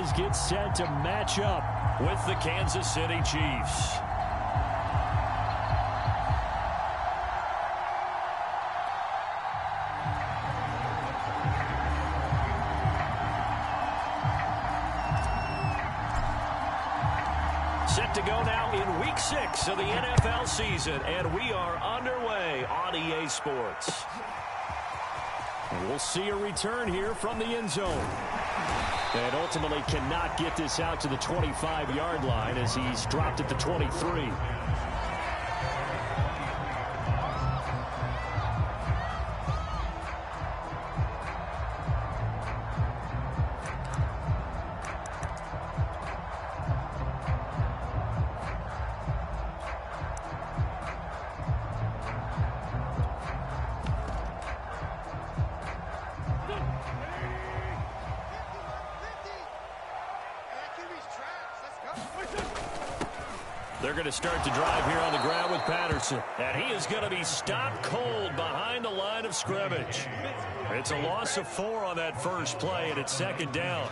guys get set to match up with the Kansas City Chiefs. Set to go now in Week 6 of the NFL season, and we are underway on EA Sports. We'll see a return here from the end zone. And ultimately cannot get this out to the 25-yard line as he's dropped at the 23. They're going to start to drive here on the ground with Patterson. And he is going to be stopped cold behind the line of scrimmage. It's a loss of 4 on that first play, and it's second down.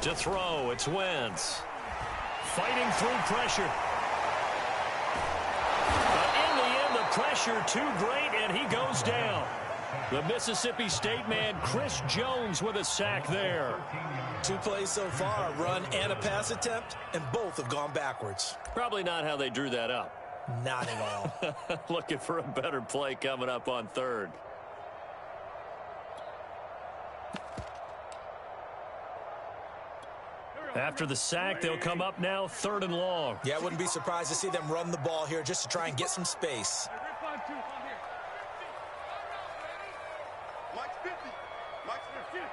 To throw, it's Wentz. Fighting through pressure. But in the end, the pressure too great, and he goes down. The Mississippi State man, Chris Jones, with a sack there. 2 plays so far, a run and a pass attempt, and both have gone backwards. Probably not how they drew that up. Not at all. Looking for a better play coming up on third. After the sack, they'll come up now 3rd and long. Yeah, I wouldn't be surprised to see them run the ball here just to try and get some space. Mike's 50. Mike's 50.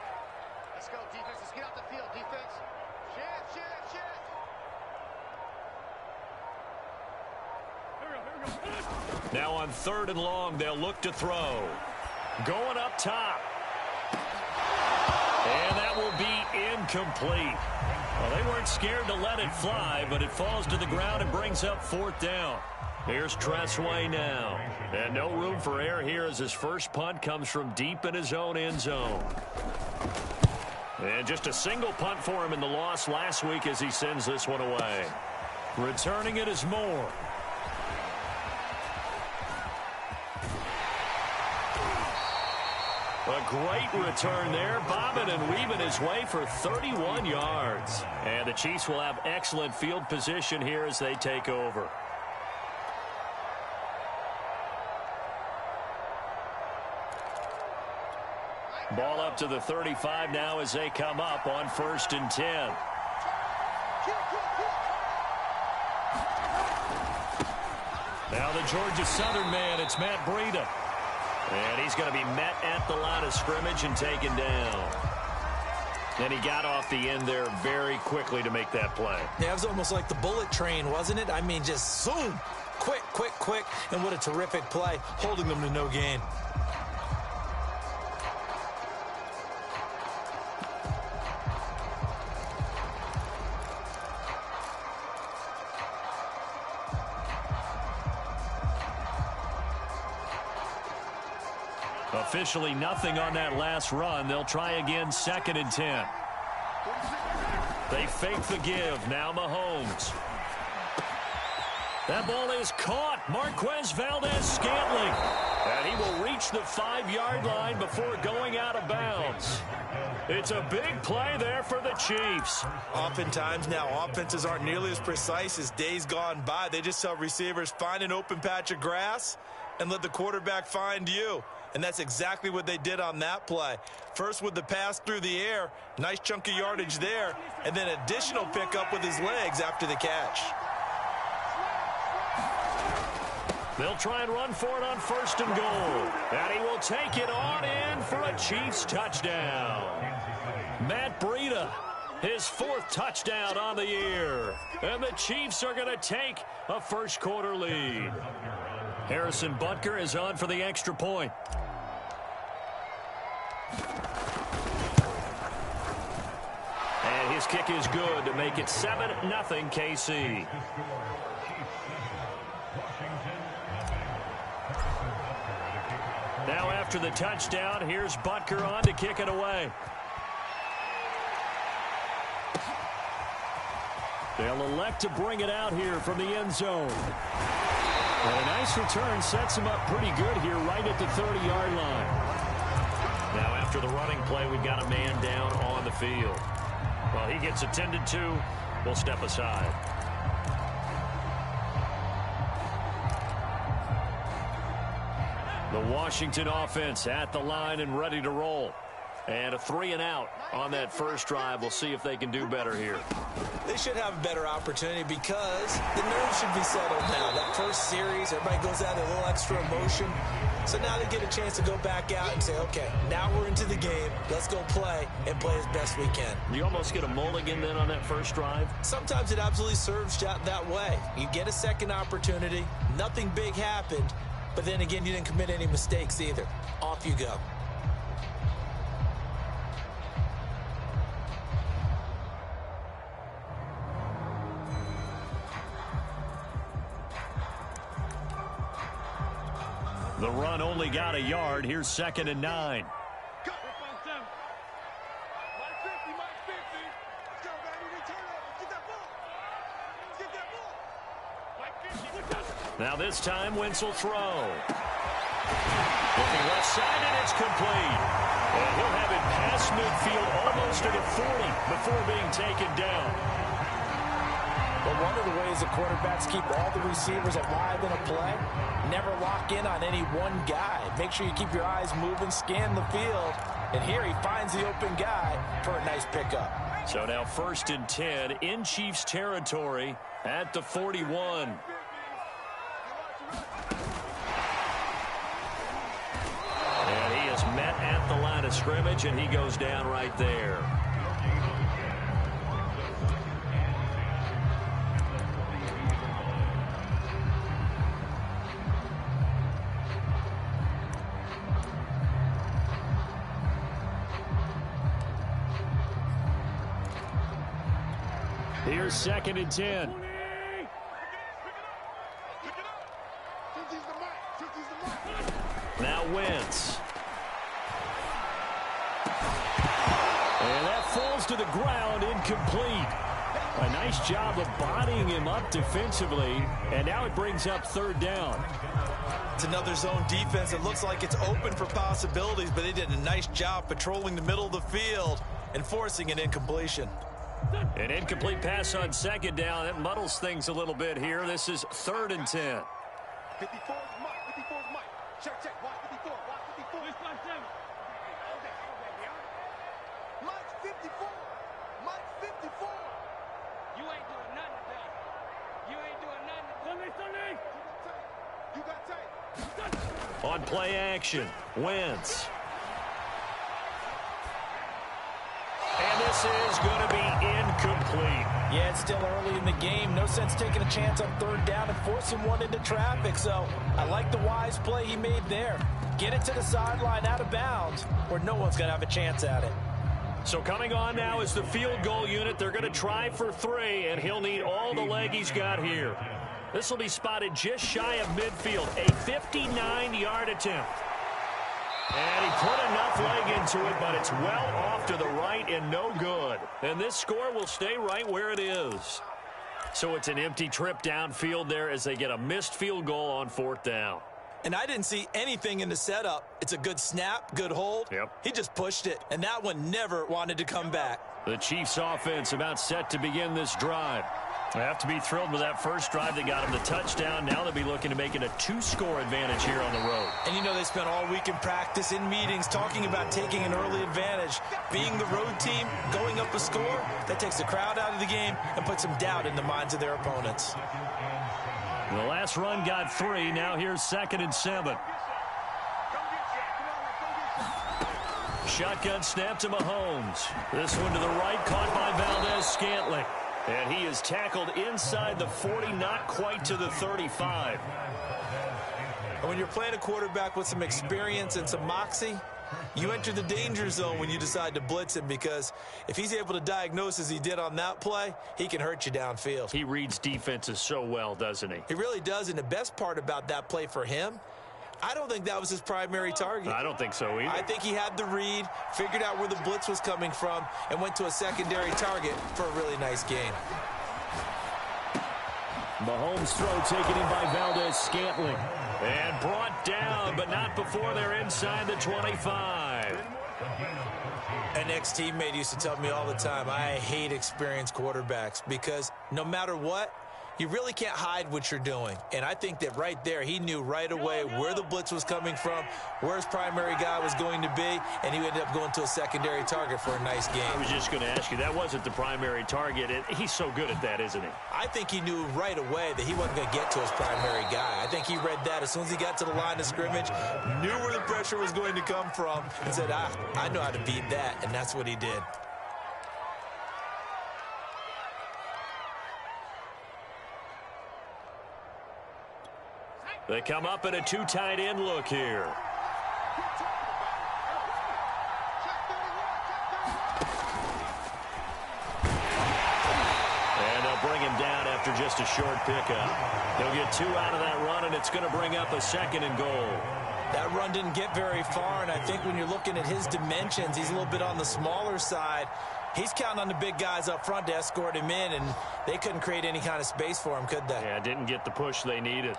Let's go, defense. Let's get out the field, defense. Shit. Now on 3rd and long, they'll look to throw. Going up top. And that will be incomplete. Well, they weren't scared to let it fly, but it falls to the ground and brings up 4th down. Here's Tressway now. And no room for error here as his first punt comes from deep in his own end zone. And just a single punt for him in the loss last week as he sends this one away. Returning it is Moore. A great return there, bobbing and weaving his way for 31 yards. And the Chiefs will have excellent field position here as they take over. Ball up to the 35 now as they come up on 1st and 10. Now the Georgia Southern man, it's Matt Breida. And he's going to be met at the line of scrimmage and taken down. And he got off the end there very quickly to make that play. Yeah, it was almost like the bullet train, wasn't it? I mean, just zoom. Quick, quick, quick. And what a terrific play, holding them to no gain. Officially nothing on that last run. They'll try again 2nd and 10. They fake the give. Now Mahomes. That ball is caught. Marquez Valdes-Scantling. And he will reach the 5-yard line before going out of bounds. It's a big play there for the Chiefs. Oftentimes now, offenses aren't nearly as precise as days gone by. They just tell receivers, find an open patch of grass and let the quarterback find you. And that's exactly what they did on that play. First with the pass through the air, nice chunk of yardage there, and then additional pickup with his legs after the catch. They'll try and run for it on 1st and goal. And he will take it on in for a Chiefs touchdown. Matt Breida, his 4th touchdown on the year. And the Chiefs are going to take a first-quarter lead. Harrison Butker is on for the extra point. And his kick is good to make it 7-0 KC. Now after the touchdown, here's Butker on to kick it away. They'll elect to bring it out here from the end zone. And a nice return sets him up pretty good here right at the 30-yard line. Now after the running play, we've got a man down on the field. While he gets attended to, we'll step aside. The Washington offense at the line and ready to roll. And a 3-and-out on that first drive. We'll see if they can do better here. They should have a better opportunity because the nerves should be settled now. That first series, everybody goes out a little extra emotion. So now they get a chance to go back out and say, okay, now we're into the game. Let's go play and play as best we can. You almost get a mulligan then on that first drive? Sometimes it absolutely serves that way. You get a second opportunity. Nothing big happened. But then again, you didn't commit any mistakes either. Off you go. The run only got a yard. Here's 2nd and 9. Now this time, Wentz will throw. Looking left side, and it's complete. And he'll have it past midfield almost to the 40 before being taken down. But one of the ways the quarterbacks keep all the receivers alive in a play, never lock in on any one guy. Make sure you keep your eyes moving, scan the field. And here he finds the open guy for a nice pickup. So now 1st and 10 in Chiefs territory at the 41. And he is met at the line of scrimmage, and he goes down right there. Here's 2nd and 10. Now Wentz. And that falls to the ground, incomplete. A nice job of bodying him up defensively, and now it brings up 3rd down. It's another zone defense. It looks like it's open for possibilities, but they did a nice job patrolling the middle of the field and forcing an incompletion. An incomplete pass on 2nd down. That muddles things a little bit here. This is 3rd and 10. 54 is Mike. 54 is Mike. Check, check. Watch 54. Watch 54. Mike's 54. Mike's 54. You ain't doing nothing today. You ain't doing nothing. Sunday. You got tape. On play action, Wentz. And this is going to be incomplete. Yeah, it's still early in the game. No sense taking a chance on 3rd down and forcing one into traffic. So I like the wise play he made there. Get it to the sideline out of bounds where no one's going to have a chance at it. So coming on now is the field goal unit. They're going to try for 3, and he'll need all the leg he's got here. This will be spotted just shy of midfield. A 59-yard attempt. And he put enough leg into it, but it's well off to the right and no good. And this score will stay right where it is. So it's an empty trip downfield there as they get a missed field goal on 4th down. And I didn't see anything in the setup. It's a good snap, good hold. Yep. He just pushed it, and that one never wanted to come back. The Chiefs offense about set to begin this drive. They have to be thrilled with that first drive that got them the touchdown. Now they'll be looking to make it a 2-score advantage here on the road. And you know they spent all week in practice, in meetings, talking about taking an early advantage. Being the road team, going up a score, that takes the crowd out of the game and puts some doubt in the minds of their opponents. The last run got 3. Now here's 2nd and 7. Shotgun snap to Mahomes. This one to the right, caught by Valdes-Scantling. And he is tackled inside the 40, not quite to the 35. And when you're playing a quarterback with some experience and some moxie, you enter the danger zone when you decide to blitz him, because if he's able to diagnose as he did on that play, he can hurt you downfield. He reads defenses so well, doesn't he? He really does, and the best part about that play for him, I don't think that was his primary target. I don't think so either. I think he had the read, figured out where the blitz was coming from, and went to a secondary target for a really nice gain. Mahomes' throw taken in by Valdes-Scantling. And brought down, but not before they're inside the 25. An ex-teammate used to tell me all the time, I hate experienced quarterbacks, because no matter what, you really can't hide what you're doing. And I think that right there, he knew right away where the blitz was coming from, where his primary guy was going to be, and he ended up going to a secondary target for a nice game. I was just going to ask you, that wasn't the primary target. He's so good at that, isn't he? I think he knew right away that he wasn't going to get to his primary guy. I think he read that as soon as he got to the line of scrimmage, knew where the pressure was going to come from, and said, I know how to beat that, and that's what he did. They come up in a 2 tight end look here. And they'll bring him down after just a short pickup. He'll get 2 out of that run, and it's going to bring up a 2nd and goal. That run didn't get very far, and I think when you're looking at his dimensions, he's a little bit on the smaller side. He's counting on the big guys up front to escort him in, and they couldn't create any kind of space for him, could they? Yeah, didn't get the push they needed.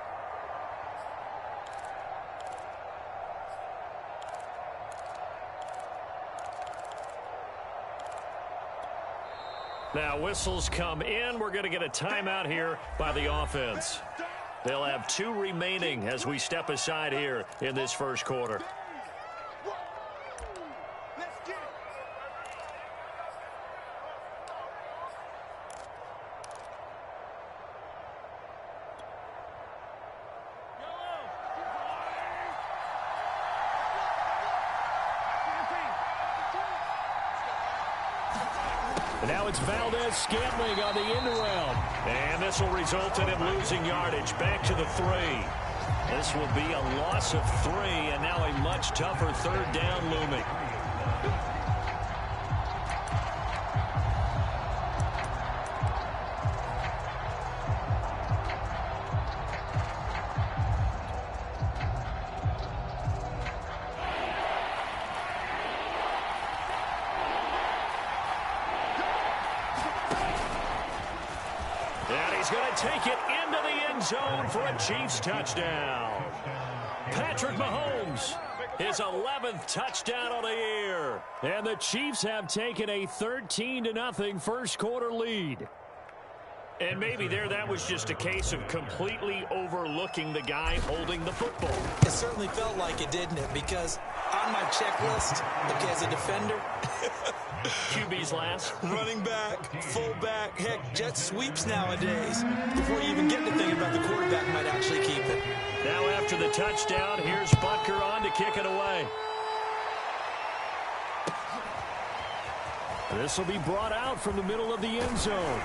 Now whistles come in. We're going to get a timeout here by the offense. They'll have 2 remaining as we step aside here in this first quarter. And now it's Valdes-Scantling on the end around. And this will result in him losing yardage. Back to the 3. This will be a loss of 3, and now a much tougher 3rd down looming. Take it into the end zone for a Chiefs touchdown. Patrick Mahomes, his 11th touchdown on the year. And the Chiefs have taken a 13-0 first quarter lead. And maybe that was just a case of completely overlooking the guy holding the football. It certainly felt like it, didn't it? Because on my checklist, okay, as a defender, QB's last. Running back, fullback, heck, jet sweeps nowadays. Before you even get to thinking about the quarterback might actually keep it. Now after the touchdown, here's Butker on to kick it away. This will be brought out from the middle of the end zone.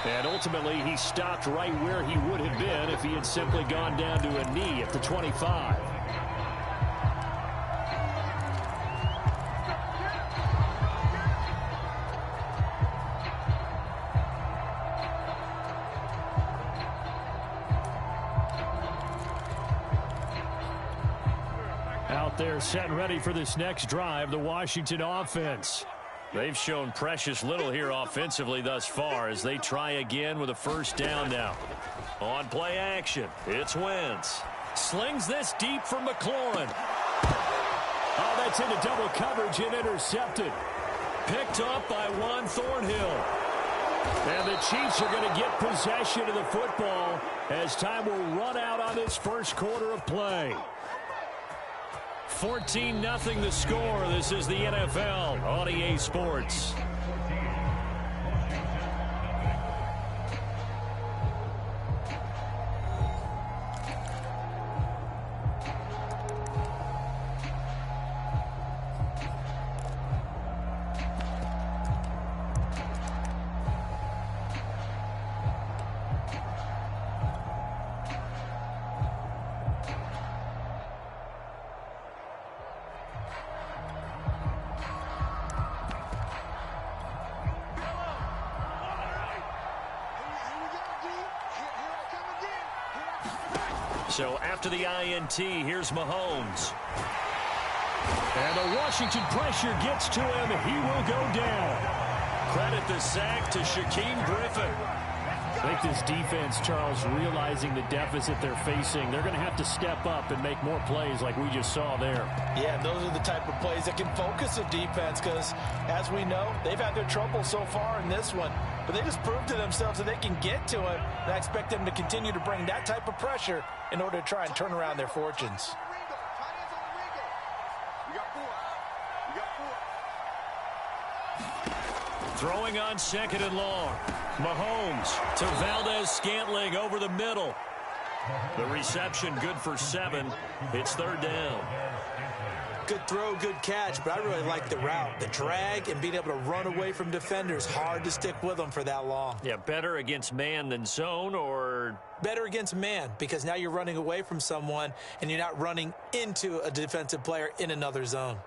And ultimately, he stopped right where he would have been if he had simply gone down to a knee at the 25. Out there set and ready for this next drive, the Washington offense. They've shown precious little here offensively thus far as they try again with a first down now. On play action, it's Wentz. Slings this deep from McLaurin. Oh, that's into double coverage and intercepted. Picked up by Juan Thornhill. And the Chiefs are going to get possession of the football as time will run out on this first quarter of play. 14-0 the score. This is the NFL on EA Sports. So after the INT, here's Mahomes. And the Washington pressure gets to him. He will go down. Credit the sack to Shaquem Griffin. I think this defense, Charles, realizing the deficit they're facing, they're going to have to step up and make more plays like we just saw there. Yeah, those are the type of plays that can focus a defense because, as we know, they've had their trouble so far in this one. But they just proved to themselves that they can get to him, and I expect them to continue to bring that type of pressure in order to try and turn around their fortunes. Throwing on 2nd and long. Mahomes to Valdez-Scantling over the middle. The reception good for 7. It's 3rd down. Good throw, good catch, but I really like the route. The drag and being able to run away from defenders. Hard to stick with them for that long. Yeah, better against man than zone, or better against man, because now you're running away from someone and you're not running into a defensive player in another zone.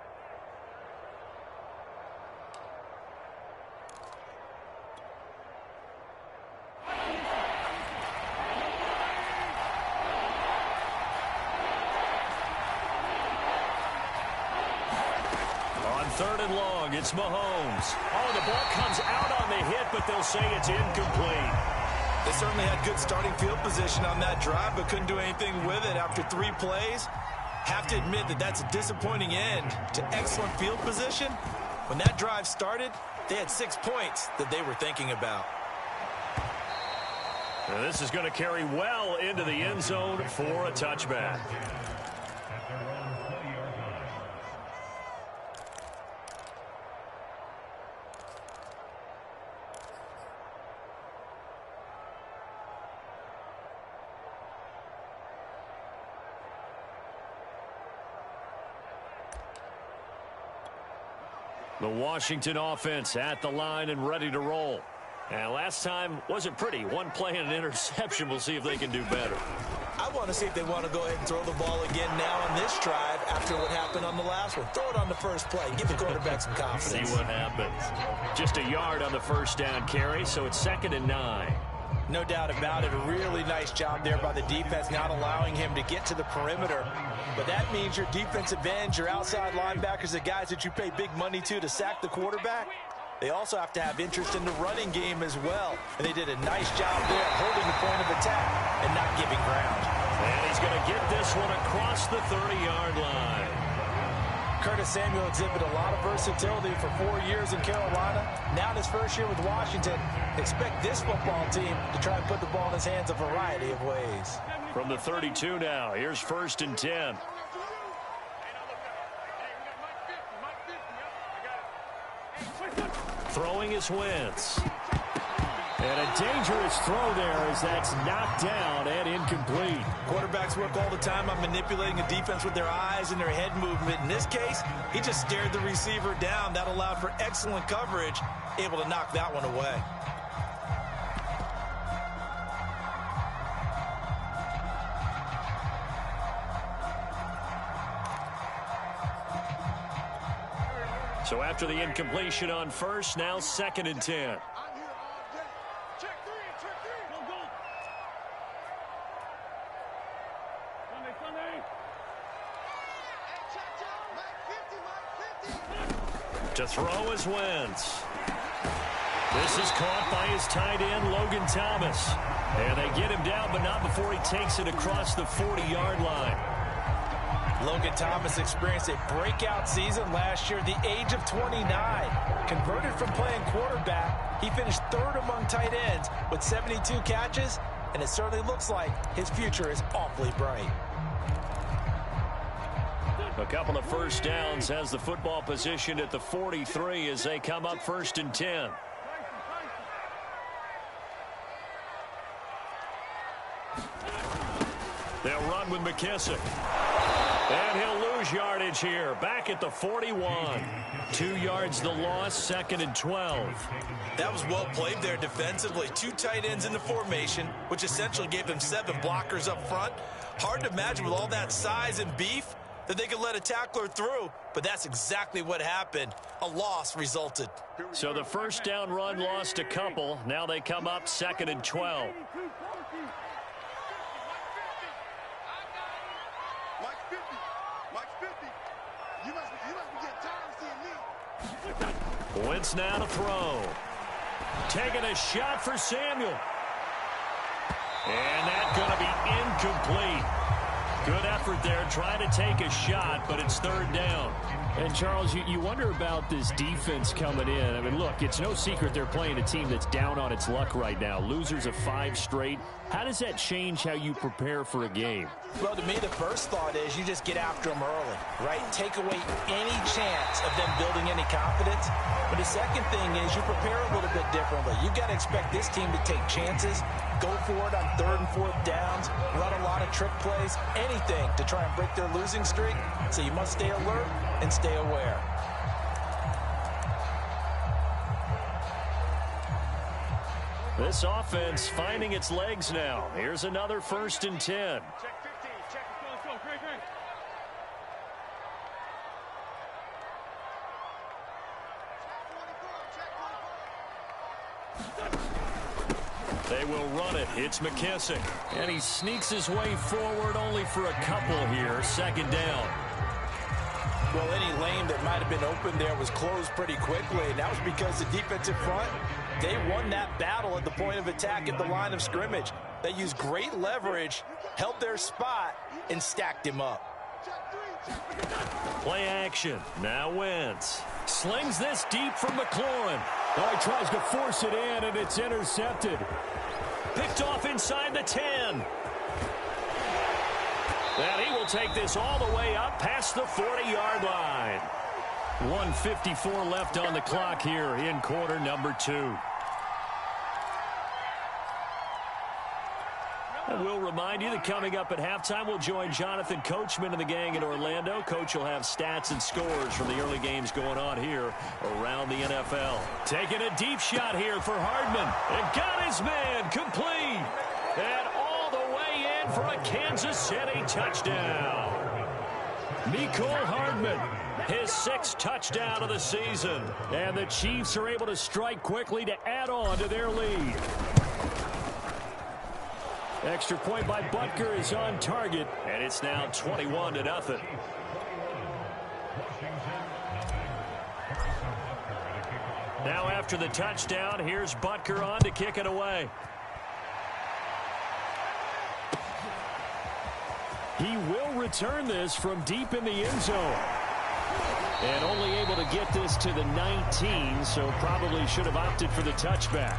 on 3rd and long, it's Mahomes. Oh, the ball comes out on the hit, but they'll say it's incomplete. They certainly had good starting field position on that drive, but couldn't do anything with it after 3 plays. Have to admit that that's a disappointing end to excellent field position. When that drive started, they had 6 points that they were thinking about. Now this is going to carry well into the end zone for a touchback. The Washington offense at the line and ready to roll. And last time wasn't pretty. 1 play and an interception. We'll see if they can do better. I want to see if they want to go ahead and throw the ball again now on this drive after what happened on the last one. Throw it on the first play. Give the quarterback some confidence. See what happens. Just a yard on the first down carry, so it's 2nd and 9. No doubt about it. A really nice job there by the defense, not allowing him to get to the perimeter. But that means your defensive ends, your outside linebackers, the guys that you pay big money to sack the quarterback, they also have to have interest in the running game as well. And they did a nice job there holding the point of attack and not giving ground. And he's going to get this one across the 30-yard line. Curtis Samuel exhibited a lot of versatility for 4 years in Carolina. Now in his first year with Washington, expect this football team to try and put the ball in his hands a variety of ways. From the 32 now, here's 1st and 10. Throwing is Wentz. And a dangerous throw there as that's knocked down and incomplete. Quarterbacks work all the time on manipulating a defense with their eyes and their head movement. In this case, he just stared the receiver down. That allowed for excellent coverage, able to knock that one away. So after the incompletion on first, now 2nd and 10. To throw is Wentz. This is caught by his tight end, Logan Thomas. And they get him down, but not before he takes it across the 40-yard line. Logan Thomas experienced a breakout season last year at the age of 29. Converted from playing quarterback, he finished 3rd among tight ends with 72 catches, and it certainly looks like his future is awfully bright. A couple of first downs has the football positioned at the 43 as they come up 1st and 10. They'll run with McKissick. And he'll lose yardage here. Back at the 41. 2 yards the loss, 2nd and 12. That was well played there defensively. 2 tight ends in the formation, which essentially gave them 7 blockers up front. Hard to imagine with all that size and beef that they could let a tackler through, but that's exactly what happened. A loss resulted. So the first down run lost a couple. Now they come up 2nd and 12. 50. Watch 50. You must be getting tired of seeing me. Wentz now to throw. Taking a shot for Samuel. And that's going to be incomplete. Good effort there trying to take a shot, but it's third down. And, Charles, you wonder about this defense coming in. I mean, look, it's no secret they're playing a team that's down on its luck right now. Losers of 5 straight. How does that change how you prepare for a game? Well, to me, the first thought is you just get after them early, right? Take away any chance of them building any confidence. But the second thing is you prepare a little bit differently. You've got to expect this team to take chances, go for it on 3rd and 4th downs, run a lot of trick plays, anything to try and break their losing streak. So you must stay alert and stay aware. This offense finding its legs now. Here's another 1st and 10. Check 15. Check. Let's go. Great. They will run it. It's McKissick. And he sneaks his way forward only for a couple here. 2nd down. Well, any lane that might have been open there was closed pretty quickly, and that was because the defensive front, they won that battle at the point of attack at the line of scrimmage. They used great leverage, held their spot, and stacked him up. Play action. Now Wentz. Slings this deep from McLaurin. Oh, he tries to force it in, and it's intercepted. Picked off inside the 10. And he will take this all the way up past the 40-yard line. 1:54 left on the clock here in quarter number 2. And we'll remind you that coming up at halftime, we'll join Jonathan Coachman and the gang in Orlando. Coach will have stats and scores from the early games going on here around the NFL. Taking a deep shot here for Hardman. And got his man complete. And all the way in for a Kansas City touchdown. Mecole Hardman, his 6th touchdown of the season. And the Chiefs are able to strike quickly to add on to their lead. Extra point by Butker is on target. And it's now 21-0. Now after the touchdown, here's Butker on to kick it away. He will return this from deep in the end zone. And only able to get this to the 19, so probably should have opted for the touchback.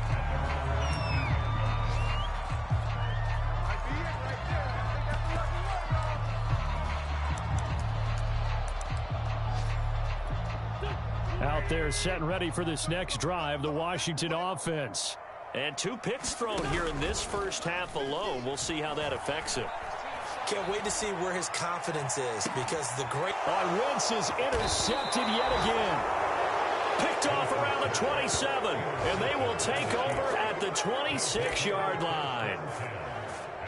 Out there set and ready for this next drive, the Washington offense. And 2 picks thrown here in this first half alone. We'll see how that affects him. Can't wait to see where his confidence is because the great... Wentz is intercepted yet again. Picked off around the 27. And they will take over at the 26-yard line.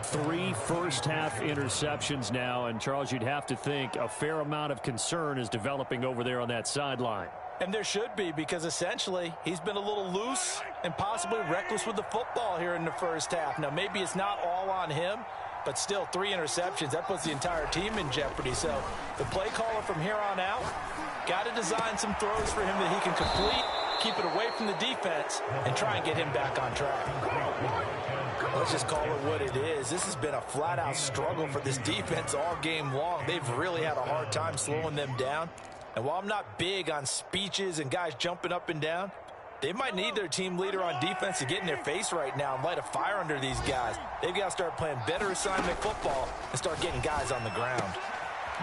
3 first-half interceptions now. And, Charles, you'd have to think a fair amount of concern is developing over there on that sideline. And there should be, because essentially he's been a little loose and possibly reckless with the football here in the first half. Now, maybe it's not all on him, but still 3 interceptions. That puts the entire team in jeopardy. So the play caller from here on out got to design some throws for him that he can complete, keep it away from the defense, and try and get him back on track. Let's just call it what it is. This has been a flat-out struggle for this defense all game long. They've really had a hard time slowing them down. And while I'm not big on speeches and guys jumping up and down, they might need their team leader on defense to get in their face right now and light a fire under these guys. They've got to start playing better assignment football and start getting guys on the ground.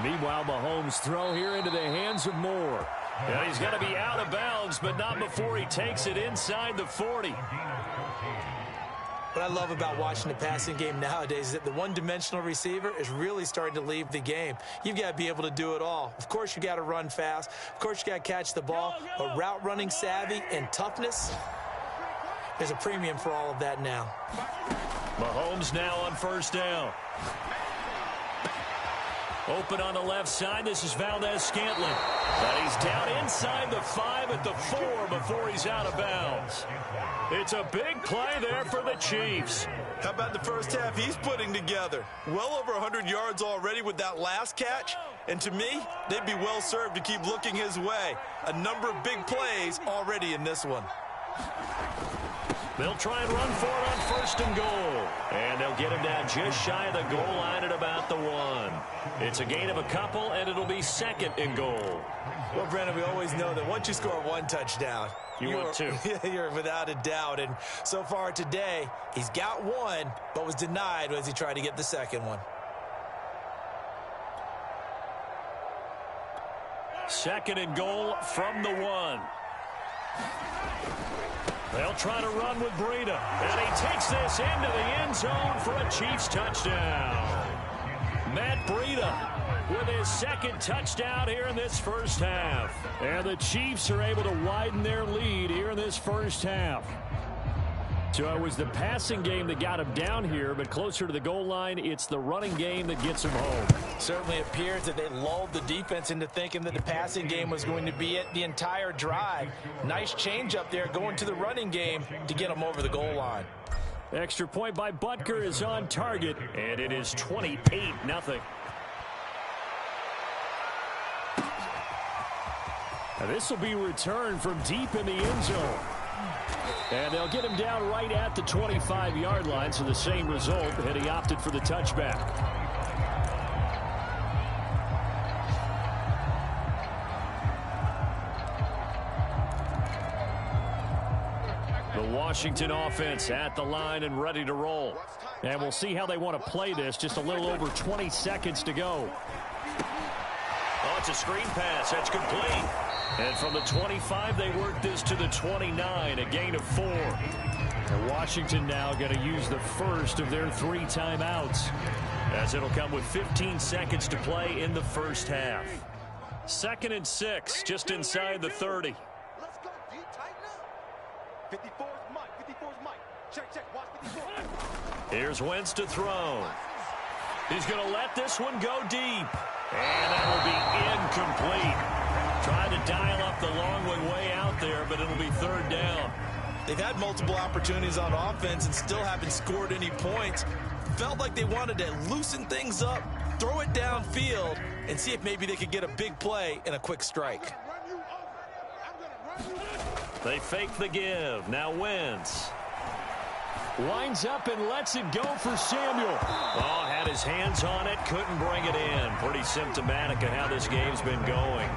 Meanwhile, Mahomes' throw here into the hands of Moore. And he's going to be out of bounds, but not before he takes it inside the 40. What I love about watching the passing game nowadays is that the one-dimensional receiver is really starting to leave the game. You've got to be able to do it all. Of course, you got to run fast. Of course, you got to catch the ball. But route running savvy and toughness, there's a premium for all of that now. Mahomes now on 1st down. Open on the left side. This is Valdez-Scantling. But he's down inside the 5 at the 4 before he's out of bounds. It's a big play there for the Chiefs. How about the first half he's putting together? Well over 100 yards already with that last catch. And to me, they'd be well served to keep looking his way. A number of big plays already in this one. They'll try and run for it on 1st and goal. And they'll get him down just shy of the goal line at about the 1. It's a gain of a couple, and it'll be 2nd and goal. Well, Brandon, we always know that once you score 1 touchdown, you're 2. You're without a doubt. And so far today, he's got 1, but was denied as he tried to get the 2nd one. 2nd and goal from the 1. They'll try to run with Breida. And he takes this into the end zone for a Chiefs touchdown. Matt Breida with his 2nd touchdown here in this first half. And the Chiefs are able to widen their lead here in this first half. So it was the passing game that got him down here, but closer to the goal line, it's the running game that gets him home. Certainly appears that they lulled the defense into thinking that the passing game was going to be it the entire drive. Nice change up there going to the running game to get him over the goal line. Extra point by Butker is on target, and it is 28-0. Now this will be returned from deep in the end zone. And they'll get him down right at the 25-yard line, so the same result, and he opted for the touchback. The Washington offense at the line and ready to roll. And we'll see how they want to play this. Just a little over 20 seconds to go. Oh, it's a screen pass. That's complete. And from the 25, they work this to the 29, a gain of 4. And Washington now going to use the first of their 3 timeouts, as it'll come with 15 seconds to play in the first half. 2nd and 6, just inside the 30. Let's go, D. Tighten up. 54's Mike. 54's Mike. Check. Watch 54. Here's Wentz to throw. He's going to let this one go deep. And that will be incomplete. Trying to dial up the long one way out there, but it'll be 3rd down. They've had multiple opportunities on offense and still haven't scored any points. Felt like they wanted to loosen things up, throw it downfield, and see if maybe they could get a big play and a quick strike. They fake the give. Now Wentz. Winds up and lets it go for Samuel. Oh, had his hands on it, couldn't bring it in. Pretty symptomatic of how this game's been going.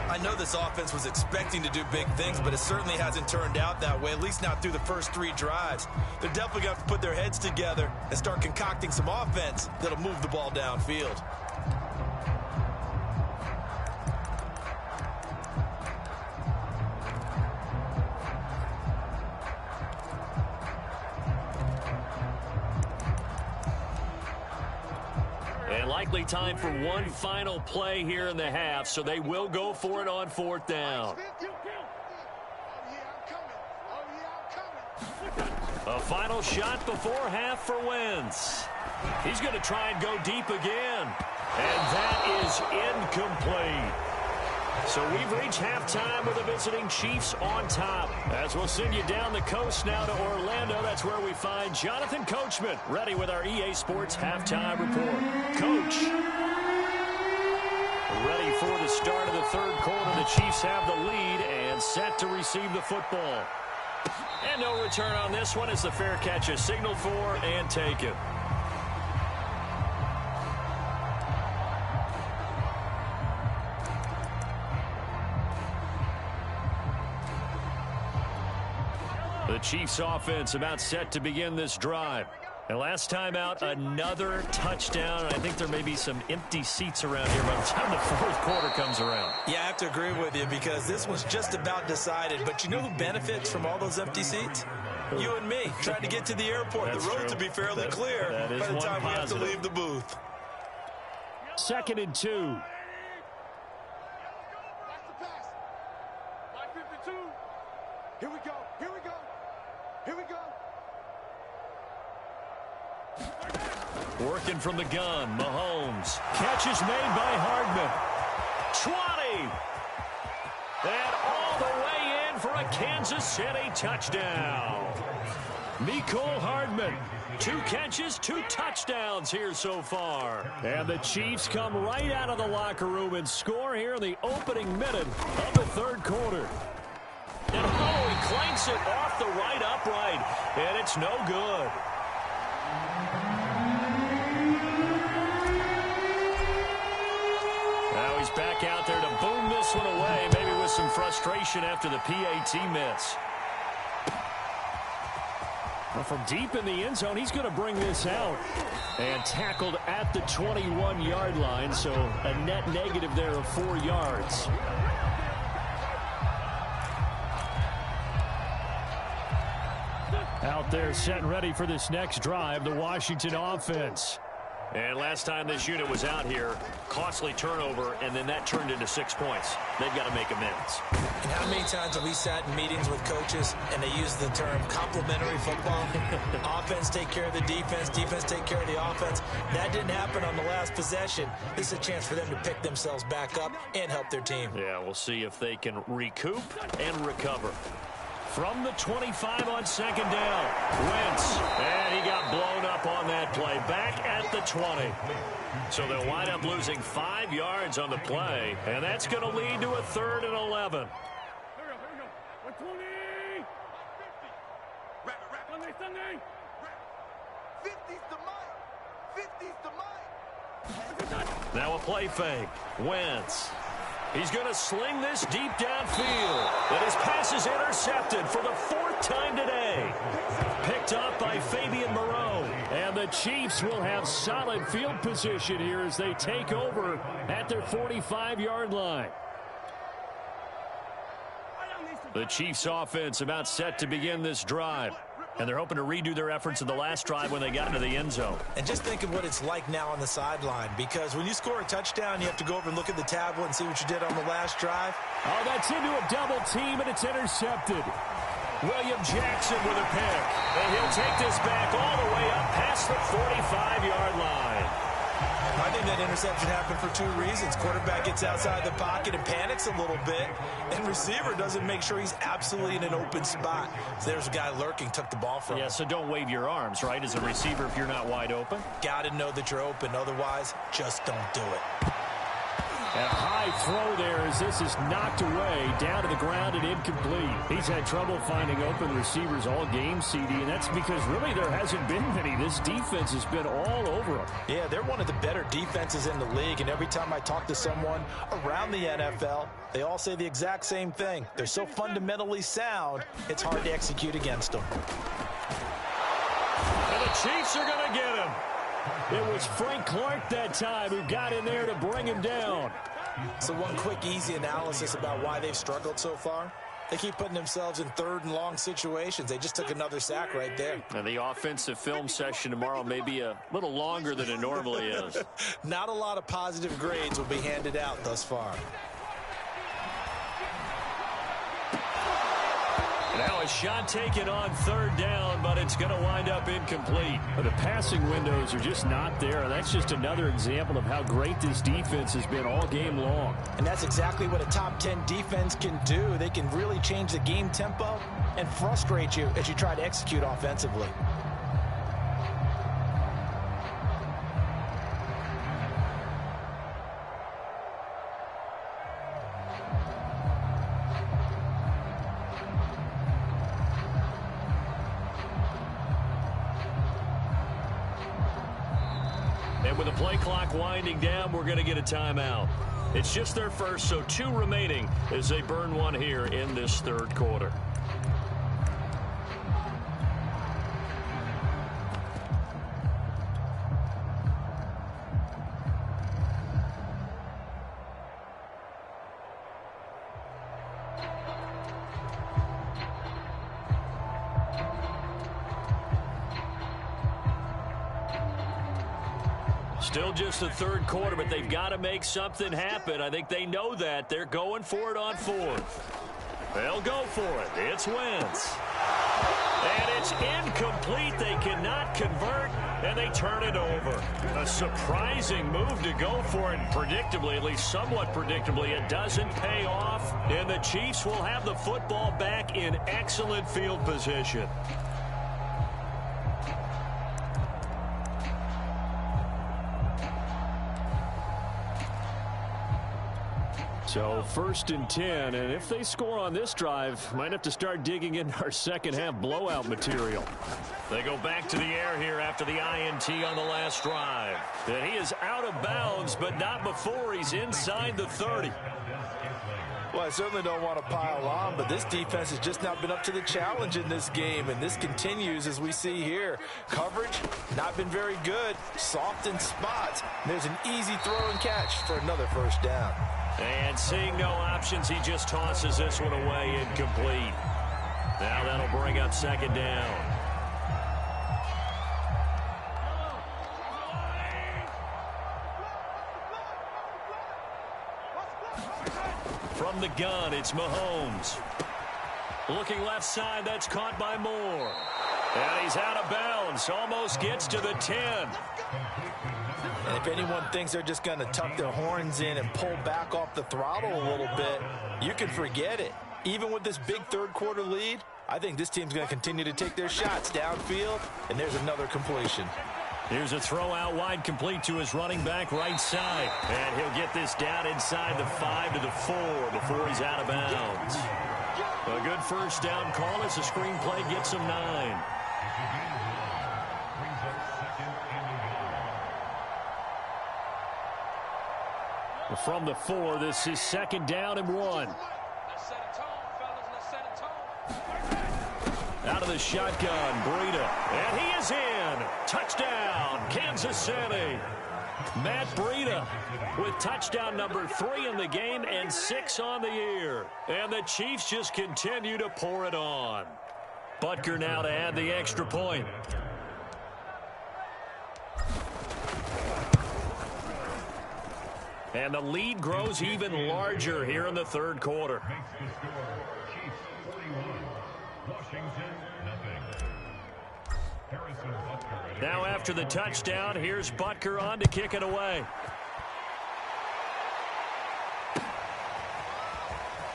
I know this offense was expecting to do big things, but it certainly hasn't turned out that way, at least not through the first 3 drives. They're definitely going to have to put their heads together and start concocting some offense that'll move the ball downfield. And likely time for one final play here in the half, so they will go for it on 4th down. A final shot before half for Wentz. He's going to try and go deep again. And that is incomplete. So we've reached halftime with the visiting Chiefs on top. As we'll send you down the coast now to Orlando, that's where we find Jonathan Coachman, ready with our EA Sports Halftime Report. Coach, ready for the start of the 3rd quarter. The Chiefs have the lead and set to receive the football. And no return on this one as the fair catch is signaled for and taken. The Chiefs offense about set to begin this drive. And last time out, another touchdown. I think there may be some empty seats around here by the time the 4th quarter comes around. Yeah, I have to agree with you because this was just about decided. But you know who benefits from all those empty seats? You and me, trying to get to the airport. The roads will be fairly clear by the time we have to leave the booth. 2nd and 2. Watch the pass. 552. Here we go. Here we go. Here we go. Working from the gun, Mahomes. Catch is made by Hardman. 20. And all the way in for a Kansas City touchdown. Mecole Hardman. 2 catches, 2 touchdowns here so far. And the Chiefs come right out of the locker room and score here in the opening minute of the third quarter. And he clanks it off the right upright, and it's no good. Now he's back out there to boom this one away, maybe with some frustration after the PAT miss. Well, from deep in the end zone, he's going to bring this out. And tackled at the 21-yard line, so a net negative there of 4 yards. Out there set and ready for this next drive, the Washington offense. And last time this unit was out here, costly turnover, and then that turned into 6 points. They've got to make amends. And how many times have we sat in meetings with coaches and they use the term complementary football? Offense take care of the defense, defense take care of the offense. That didn't happen on the last possession. This is a chance for them to pick themselves back up and help their team. Yeah, we'll see if they can recoup and recover. From the 25 on second down, Wentz, and he got blown up on that play, back at the 20. So they'll wind up losing 5 yards on the play, and that's going to lead to a 3rd and 11. Now a play fake. Wentz. He's going to sling this deep downfield. And his pass is intercepted for the 4th time today. Picked up by Fabian Moreau. And the Chiefs will have solid field position here as they take over at their 45-yard line. The Chiefs offense about set to begin this drive. And they're hoping to redo their efforts in the last drive when they got into the end zone. And just think of what it's like now on the sideline, because when you score a touchdown, you have to go over and look at the tablet and see what you did on the last drive. Oh, that's into a double team, and it's intercepted. William Jackson with a pick. And he'll take this back all the way up past the 45-yard line. I think that interception happened for 2 reasons. Quarterback gets outside the pocket and panics a little bit, and receiver doesn't make sure he's absolutely in an open spot. So there's a guy lurking, took the ball from him. Yeah, so don't wave your arms, right, as a receiver if you're not wide open. Got to know that you're open. Otherwise, just don't do it. And a high throw there as this is knocked away, down to the ground and incomplete. He's had trouble finding open receivers all game, CD, and that's because really there hasn't been many. This defense has been all over them. Yeah, they're one of the better defenses in the league, and every time I talk to someone around the NFL, they all say the exact same thing. They're so fundamentally sound, it's hard to execute against them. And the Chiefs are going to get him. It was Frank Clark that time who got in there to bring him down. So one quick, easy analysis about why they've struggled so far. They keep putting themselves in 3rd and long situations. They just took another sack right there. And the offensive film session tomorrow may be a little longer than it normally is. Not a lot of positive grades will be handed out thus far. Now a shot taken on 3rd down, but it's going to wind up incomplete. The passing windows are just not there, and that's just another example of how great this defense has been all game long. And that's exactly what a top 10 defense can do. They can really change the game tempo and frustrate you as you try to execute offensively. And with the play clock winding down, we're going to get a timeout. It's just their first, so 2 remaining as they burn one here in this 3rd quarter. Still just the 3rd quarter, but they've got to make something happen. I think they know that. They're going for it on 4th. They'll go for it. It's Wentz. And it's incomplete. They cannot convert, and they turn it over. A surprising move to go for it. Predictably, at least somewhat predictably, it doesn't pay off. And the Chiefs will have the football back in excellent field position. So 1st and 10, and if they score on this drive, might have to start digging into our second half blowout material. They go back to the air here after the INT on the last drive. And he is out of bounds, but not before he's inside the 30. Well, I certainly don't want to pile on, but this defense has just not been up to the challenge in this game, and this continues as we see here. Coverage, not been very good, soft in spots. There's an easy throw and catch for another first down. And seeing no options, he just tosses this one away incomplete. Now that'll bring up 2nd down. From the gun, it's Mahomes. Looking left side, that's caught by Moore. And he's out of bounds, almost gets to the 10. And if anyone thinks they're just going to tuck their horns in and pull back off the throttle a little bit, you can forget it. Even with this big third-quarter lead, I think this team's going to continue to take their shots downfield, and there's another completion. Here's a throw out wide, complete to his running back right side. And he'll get this down inside the 5 to the 4 before he's out of bounds. A good first down call as the screenplay gets him 9. From the 4, this is 2nd down and 1. Out of the shotgun, Breida. And he is in. Touchdown, Kansas City. Matt Breida with touchdown number 3 in the game and 6 on the year. And the Chiefs just continue to pour it on. Butker now to add the extra point. And the lead grows even larger here in the 3rd quarter. Now after the touchdown, here's Butker on to kick it away.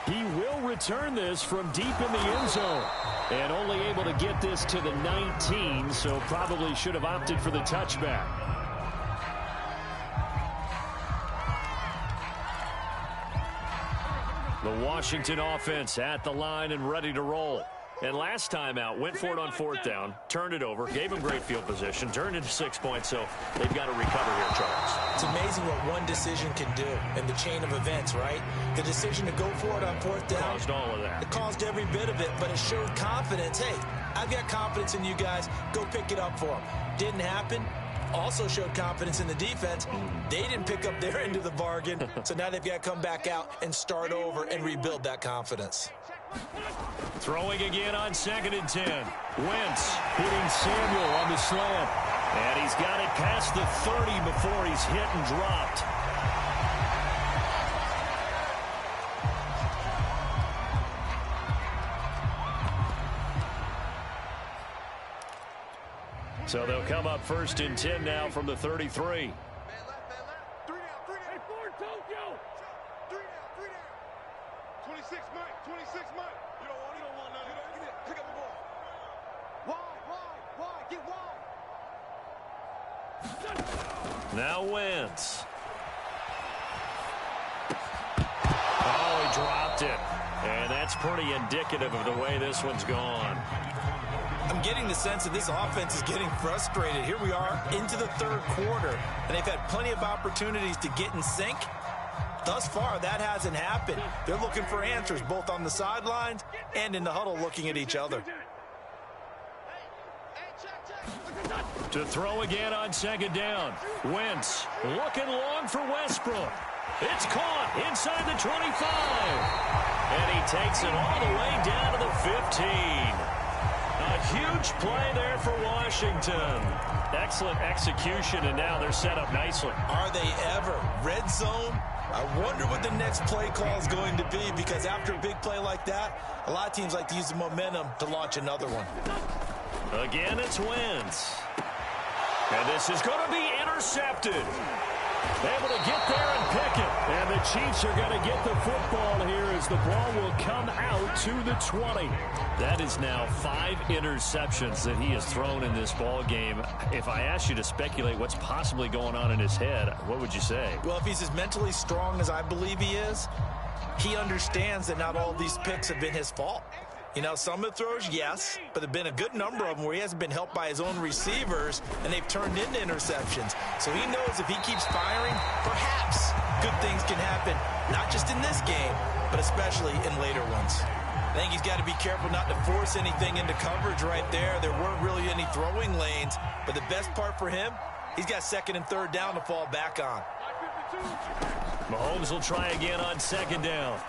He will return this from deep in the end zone. And only able to get this to the 19, so probably should have opted for the touchback. The Washington offense at the line and ready to roll. And last time out, went for it on 4th down, turned it over, gave them great field position, turned into 6 points, so they've got to recover here, Charles. It's amazing what one decision can do in the chain of events, right? The decision to go for it on 4th down. Caused all of that. It caused every bit of it, but it showed confidence. Hey, I've got confidence in you guys. Go pick it up for them. Didn't happen. Also showed confidence in the defense. They didn't pick up their end of the bargain, so now they've got to come back out and start over and rebuild that confidence. Throwing again on 2nd and 10. Wentz hitting Samuel on the slant. And he's got it past the 30 before he's hit and dropped. So they'll come up 1st and 10 now from the 33. Man left. 3 down. Hey, Ford, Tokyo. 3 down. 26, Mike. 26, Mike. You don't want nothing. Get it. Pick up the ball. Wide. Get wide. Now Wentz. Oh, he dropped it. And that's pretty indicative of the way this one's gone. I'm getting the sense that this offense is getting frustrated. Here we are into the 3rd quarter, and they've had plenty of opportunities to get in sync. Thus far, that hasn't happened. They're looking for answers both on the sidelines and in the huddle looking at each other. To throw again on 2nd down. Wentz looking long for Westbrook. It's caught inside the 25. And he takes it all the way down to the 15. A huge play there for Washington. Excellent execution, and now they're set up nicely. Are they ever? Red zone? I wonder what the next play call is going to be, because after a big play like that, a lot of teams like to use the momentum to launch another one. Again, it's Wentz. And this is going to be intercepted. Able to get there and pick it. And the Chiefs are going to get the football here as the ball will come out to the 20. That is now 5 interceptions that he has thrown in this ball game. If I asked you to speculate what's possibly going on in his head, what would you say? Well, if he's as mentally strong as I believe he is, he understands that not all of these picks have been his fault. You know, some of the throws, yes, but there have been a good number of them where he hasn't been helped by his own receivers, and they've turned into interceptions. So he knows if he keeps firing, perhaps good things can happen, not just in this game, but especially in later ones. I think he's got to be careful not to force anything into coverage right there. There weren't really any throwing lanes, but the best part for him, he's got second and third down to fall back on. Mahomes will try again on second down.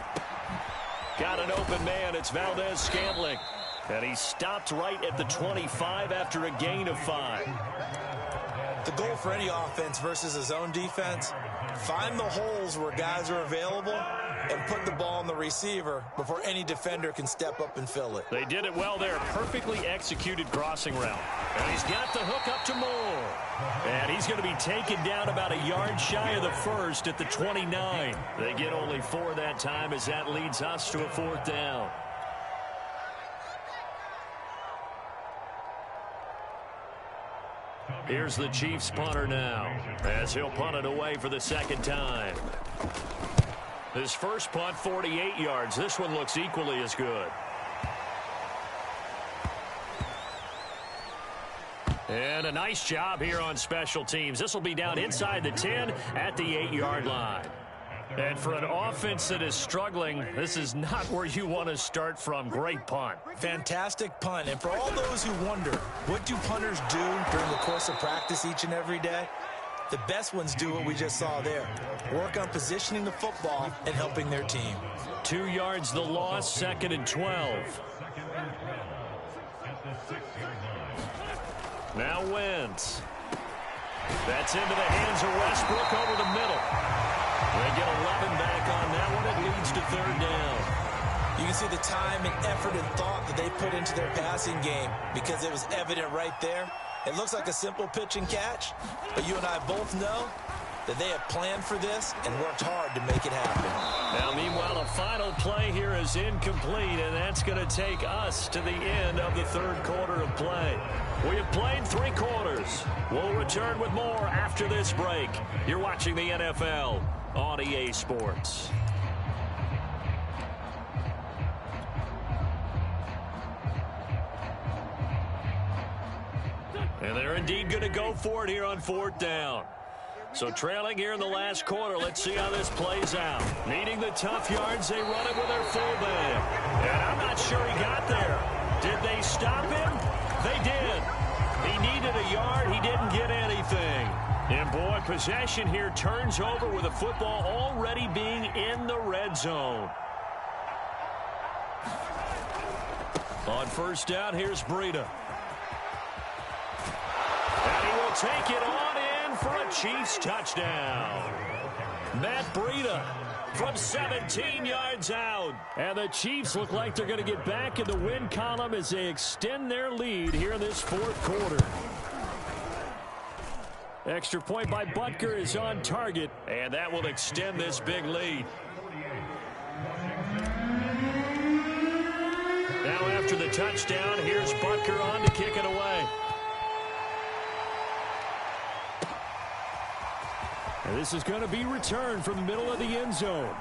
Got an open man. It's Valdez-Scantling. And he stopped right at the 25 after a gain of 5. The goal for any offense versus a zone defense, find the holes where guys are available and put the ball on the receiver before any defender can step up and fill it. They did it well there. Perfectly executed crossing route. And he's got the hook up to Moore. And he's going to be taken down about a yard shy of the first at the 29. They get only 4 that time as that leads us to a 4th down. Here's the Chiefs punter now as he'll punt it away for the second time. His first punt, 48 yards. This one looks equally as good. And a nice job here on special teams. This will be down inside the 10 at the 8-yard line. And for an offense that is struggling, this is not where you want to start from. Great punt. Fantastic punt. And for all those who wonder, what do punters do during the course of practice each and every day? The best ones do what we just saw there. Work on positioning the football and helping their team. 2 yards the loss, second and 12. Now Wentz. That's into the hands of Westbrook over the middle. They get 11 back on that one. It leads to third down. You can see the time and effort and thought that they put into their passing game because it was evident right there. It looks like a simple pitch and catch, but you and I both know that they have planned for this and worked hard to make it happen. Now, meanwhile, a final play here is incomplete, and that's going to take us to the end of the third quarter of play. We have played 3 quarters. We'll return with more after this break. You're watching the NFL on EA Sports. And they're indeed going to go for it here on 4th down. So trailing here in the last quarter, let's see how this plays out. Needing the tough yards, they run it with their fullback. And I'm not sure he got there. Did they stop him? They did. He needed a yard. He didn't get anything. And boy, possession here turns over with the football already being in the red zone. On first down, here's Breida. And he will take it on in for a Chiefs touchdown. Matt Breida from 17 yards out. And the Chiefs look like they're going to get back in the win column as they extend their lead here in this 4th quarter. Extra point by Butker is on target, and that will extend this big lead. Now after the touchdown, here's Butker on to kick it away. And this is going to be returned from the middle of the end zone.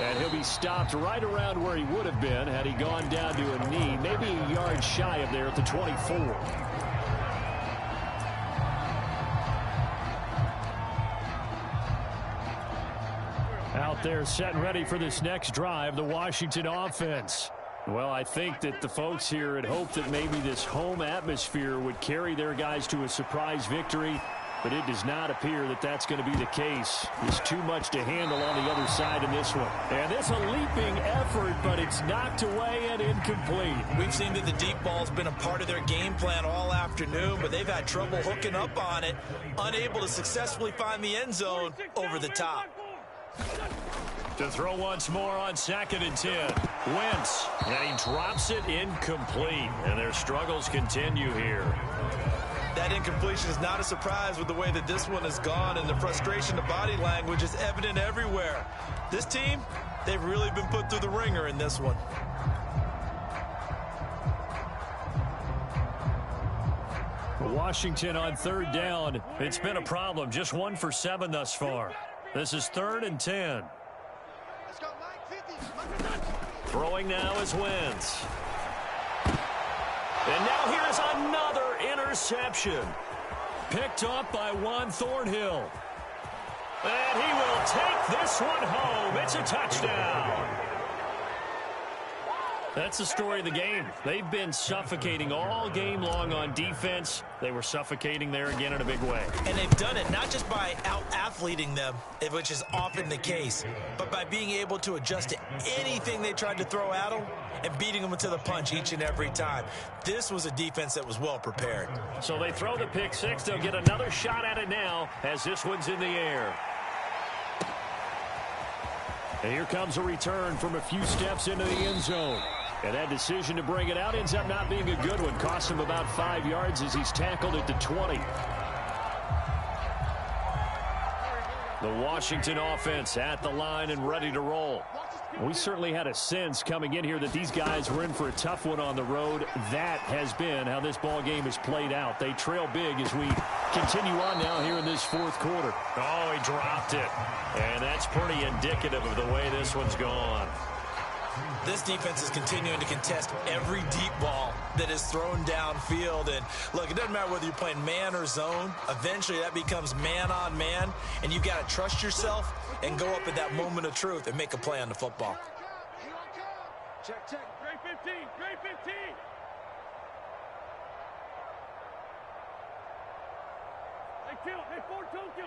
And he'll be stopped right around where he would have been had he gone down to a knee, maybe a yard shy of there at the 24. Out there set and ready for this next drive, the Washington offense. Well, I think that the folks here had hoped that maybe this home atmosphere would carry their guys to a surprise victory, but it does not appear that that's going to be the case. There's too much to handle on the other side in this one. And this a leaping effort, but it's knocked away and incomplete. We've seen that the deep ball's been a part of their game plan all afternoon, but they've had trouble hooking up on it, unable to successfully find the end zone over the top. To throw once more on second and 10. Wentz, and he drops it incomplete, and their struggles continue here. That incompletion is not a surprise with the way that this one has gone, and the frustration, the body language is evident everywhere. This team, they've really been put through the ringer in this one. Washington on third down. It's been a problem. Just 1 for 7 thus far. This is 3rd and 10. Let's go. Throwing now is Wentz. And now here's another interception. Picked up by Juan Thornhill. And he will take this one home. It's a touchdown. That's the story of the game. They've been suffocating all game long on defense. They were suffocating there again in a big way. And they've done it not just by out-athleting them, which is often the case, but by being able to adjust to anything they tried to throw at them and beating them to the punch each and every time. This was a defense that was well prepared. So they throw the pick six. They'll get another shot at it now as this one's in the air. And here comes a return from a few steps into the end zone. And that decision to bring it out ends up not being a good one. Cost him about 5 yards as he's tackled at the 20. The Washington offense at the line and ready to roll. We certainly had a sense coming in here that these guys were in for a tough one on the road. That has been how this ball game has played out. They trail big as we continue on now here in this fourth quarter. Oh, he dropped it. And that's pretty indicative of the way this one's gone. This defense is continuing to contest every deep ball that is thrown downfield. And look, it doesn't matter whether you're playing man or zone. Eventually that becomes man on man, and you've got to trust yourself and go up at that moment of truth and make a play on the football. Check, check. Grade 15, grade 15. Hey, kill. Hey, Ford Tokyo.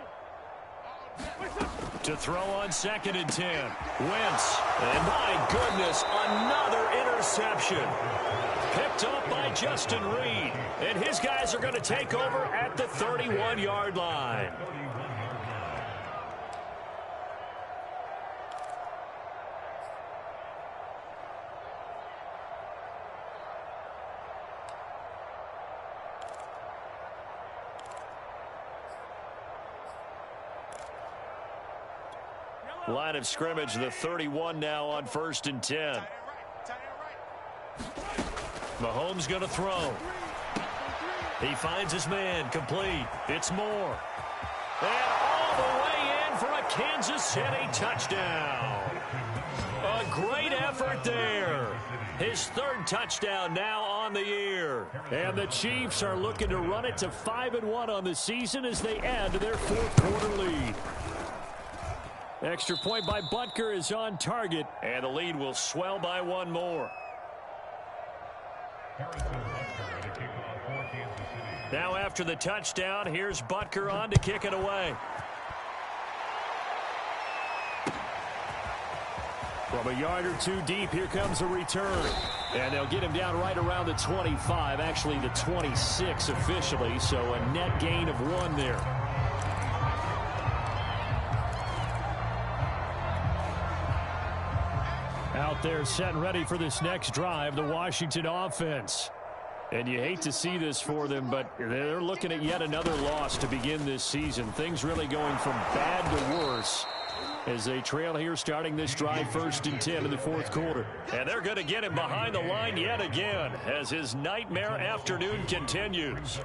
To throw on 2nd and 10. Wentz. And my goodness, another interception. Picked up by Justin Reed. And his guys are going to take over at the 31-yard line. Line of scrimmage, the 31 now on 1st and 10. Mahomes going to throw. He finds his man, complete. It's Moore. And all the way in for a Kansas City touchdown. A great effort there. His 3rd touchdown now on the year. And the Chiefs are looking to run it to 5-1 on the season as they add to their 4th quarter lead. Extra point by Butker is on target, and the lead will swell by one more. Now after the touchdown, here's Butker on to kick it away. From a yard or two deep, here comes a return. And they'll get him down right around the 25, actually the 26 officially, so a net gain of 1 there. Out there set and ready for this next drive, the Washington offense. And you hate to see this for them, but they're looking at yet another loss to begin this season. Things really going from bad to worse as they trail here starting this drive 1st and 10 in the 4th quarter. And they're going to get him behind the line yet again as his nightmare afternoon continues.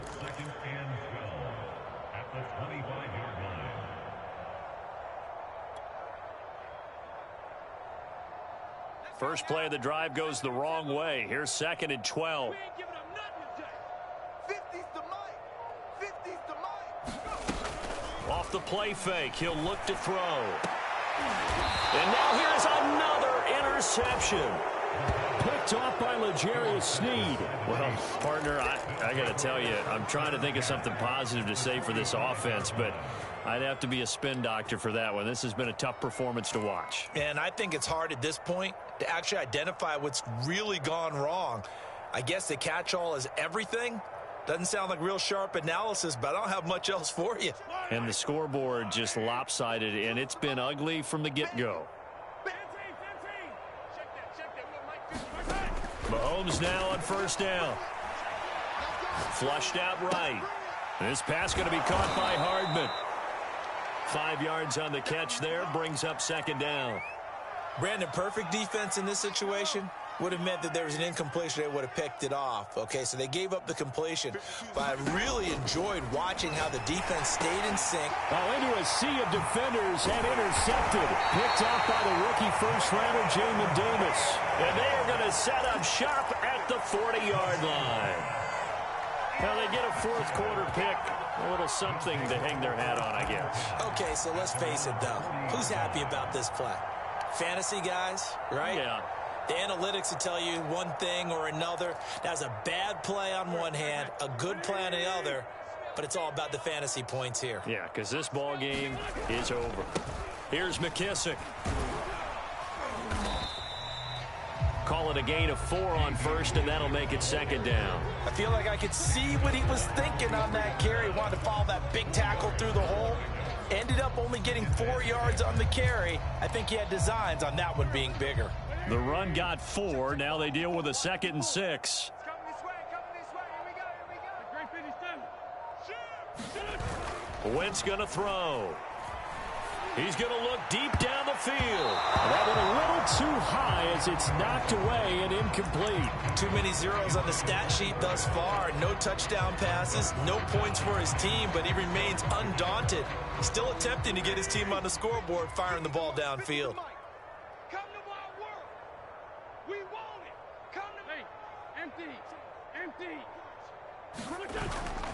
First play of the drive goes the wrong way. Here's 2nd and 12. 50's the mic. 50's the mic. Off the play fake, he'll look to throw. And now here's another interception. Picked off by L'Jarius Sneed. Well, partner, I got to tell you, I'm trying to think of something positive to say for this offense, but I'd have to be a spin doctor for that one. This has been a tough performance to watch. And I think it's hard at this point to actually identify what's really gone wrong. I guess the catch-all is everything. Doesn't sound like real sharp analysis, but I don't have much else for you. And the scoreboard just lopsided, and it's been ugly from the get-go. Mahomes now on 1st down. Flushed out right. This pass going to be caught by Hardman. 5 yards on the catch there, brings up 2nd down. Brandon, perfect defense in this situation. would have meant that there was an incompletion. They would have picked it off. Okay, so they gave up the completion. But I really enjoyed watching how the defense stayed in sync. Into a sea of defenders and intercepted. Picked off by the rookie first-rounder, Jamin Davis. And they are going to set up shop at the 40-yard line. Now they get a fourth-quarter pick. A little something to hang their hat on, I guess. Okay, so let's face it, though. Who's happy about this play? Fantasy guys, right? Yeah. The analytics will tell you one thing or another. That's a bad play on one hand, a good play on the other, but it's all about the fantasy points here. Yeah, because this ball game is over. Here's McKissick. Call it a gain of 4 on first, and that'll make it second down. I feel like I could see what he was thinking on that carry. Wanted to follow that big tackle through the hole. Ended up only getting 4 yards on the carry. I think he had designs on that one being bigger. The run got 4. Now they deal with a 2nd and 6. Come this way, here we go. Wentz going to throw. He's going to look deep down the field. That one a little too high as it's knocked away and incomplete. Too many zeros on the stat sheet thus far. No touchdown passes, no points for his team, but he remains undaunted. Still attempting to get his team on the scoreboard, firing the ball downfield. Come to my work. We want it. Come to me. Empty.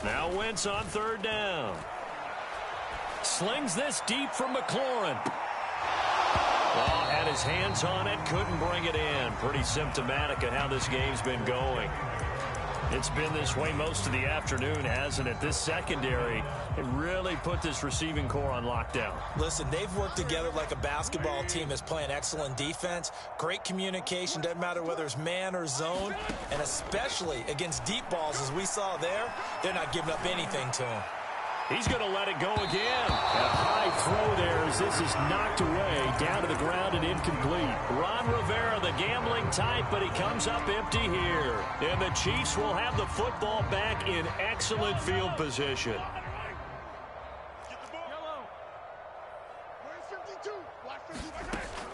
Now Wentz on 3rd down. Slings this deep from McLaurin. Oh, had his hands on it, couldn't bring it in. Pretty symptomatic of how this game's been going. It's been this way most of the afternoon, hasn't it? This secondary, it really put this receiving core on lockdown. Listen, they've worked together like a basketball team that's playing excellent defense. Great communication, doesn't matter whether it's man or zone. And especially against deep balls, as we saw there, they're not giving up anything to him. He's going to let it go again. A high throw there as this is knocked away, down to the ground and incomplete. Ron Rivera, the gambling type, but he comes up empty here. And the Chiefs will have the football back in excellent field position.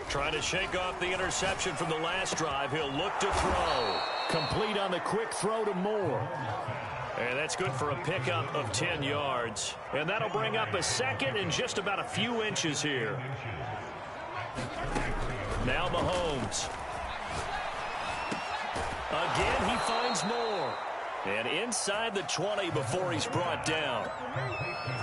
Trying to shake off the interception from the last drive. He'll look to throw. Complete on the quick throw to Moore. And that's good for a pickup of 10 yards. And that'll bring up a 2nd and just about a few inches here. Now Mahomes. Again, he finds Moore. And inside the 20 before he's brought down.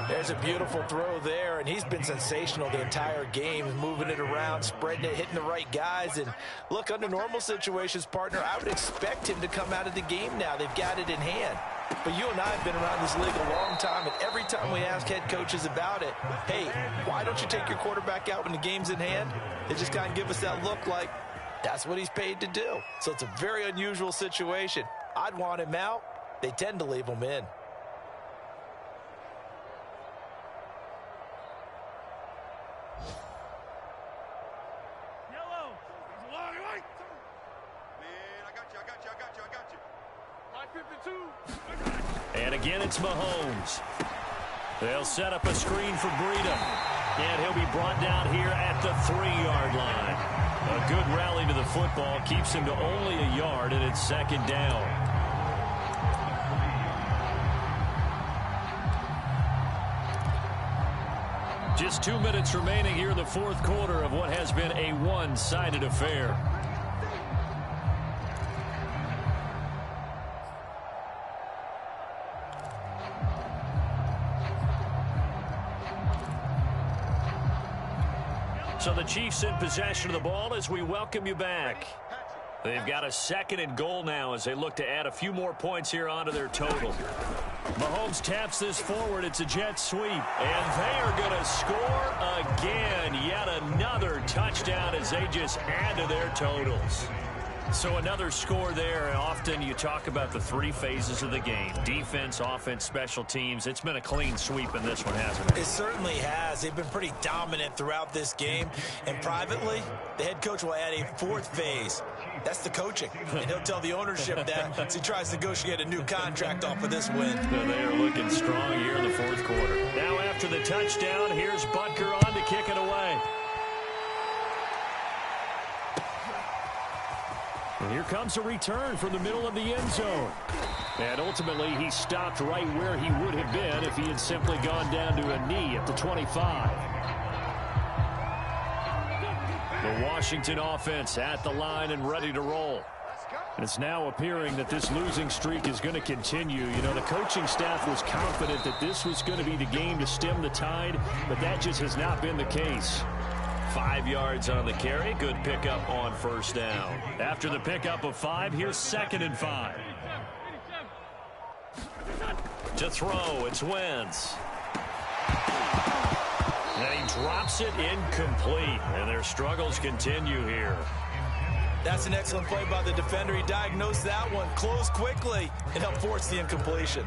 There's a beautiful throw there, and he's been sensational the entire game, moving it around, spreading it, hitting the right guys. And look, under normal situations, partner, I would expect him to come out of the game now. They've got it in hand. But you and I have been around this league a long time, and every time we ask head coaches about it, hey, why don't you take your quarterback out when the game's in hand? They just kind of give us that look like that's what he's paid to do. So it's a very unusual situation. I'd want him out. They tend to leave him in. Yellow. Man, I got you. Line 52. And again, it's Mahomes. They'll set up a screen for Breida. And he'll be brought down here at the 3-yard line. A good rally to the football keeps him to only a yard, and it's 2nd down. Just 2 minutes remaining here in the 4th quarter of what has been a one-sided affair. So the Chiefs in possession of the ball as we welcome you back. They've got a 2nd and goal now as they look to add a few more points here onto their total. Mahomes taps this forward. It's a jet sweep. And they are going to score again. Yet another touchdown as they just add to their totals. So another score there. Often you talk about the 3 phases of the game. Defense, offense, special teams. It's been a clean sweep in this one, hasn't it? It certainly has. They've been pretty dominant throughout this game. And privately, the head coach will add a 4th phase. That's the coaching. And he'll tell the ownership that as he tries to negotiate a new contract off of this win. So they are looking strong here in the 4th quarter. Now after the touchdown, here's Butker on to kick it away. And here comes a return from the middle of the end zone. And ultimately, he stopped right where he would have been if he had simply gone down to a knee at the 25. The Washington offense at the line and ready to roll. And it's now appearing that this losing streak is going to continue. You know, the coaching staff was confident that this was going to be the game to stem the tide, but that just has not been the case. 5 yards on the carry. Good pickup on first down. After the pickup of 5, here's 2nd and 5. To throw, it's Wentz. And he drops it incomplete. And their struggles continue here. That's an excellent play by the defender. He diagnosed that one, closed quickly, and helped force the incompletion.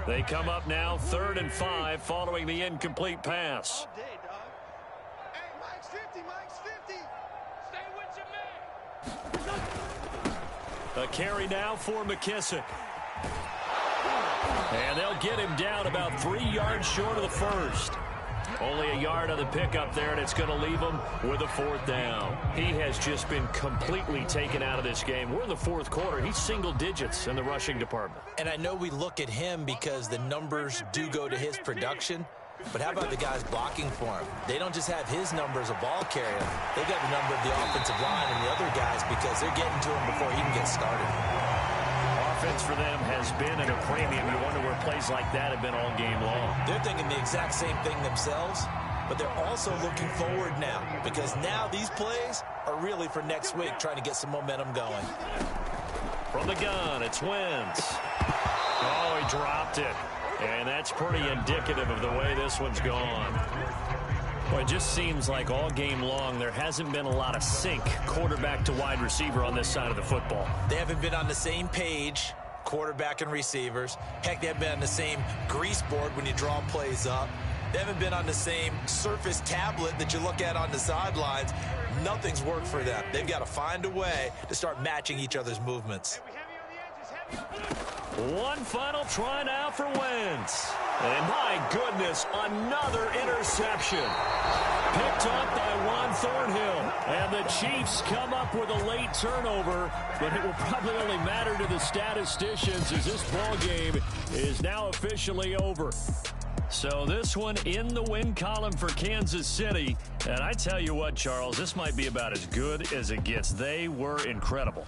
They come up now 3rd and 5 following the incomplete pass. All day, dog. Hey, Mike's 50, Mike's 50. Stay with your man. A carry now for McKissick. And they'll get him down about 3 yards short of the first. Only a yard on the pickup there, and it's going to leave him with a 4th down. He has just been completely taken out of this game. We're in the 4th quarter. He's single digits in the rushing department. And I know we look at him because the numbers do go to his production, but how about the guys blocking for him? They don't just have his number as a ball carrier. They got the number of the offensive line and the other guys because they're getting to him before he can get started. Offense for them has been at a premium. You wonder where plays like that have been all game long. They're thinking the exact same thing themselves, but they're also looking forward now because now these plays are really for next week, trying to get some momentum going. From the gun, it's Wentz. Oh, he dropped it. And that's pretty indicative of the way this one's gone. Well, it just seems like all game long there hasn't been a lot of sync quarterback to wide receiver on this side of the football. They haven't been on the same page, quarterback and receivers. Heck, they haven't been on the same grease board when you draw plays up. They haven't been on the same surface tablet that you look at on the sidelines. Nothing's worked for them. They've got to find a way to start matching each other's movements. One final try now for Wentz. And my goodness, another interception. Picked up by Juan Thornhill. And the Chiefs come up with a late turnover, but it will probably only matter to the statisticians as this ball game is now officially over. So this one in the win column for Kansas City. And I tell you what, Charles, this might be about as good as it gets. They were incredible.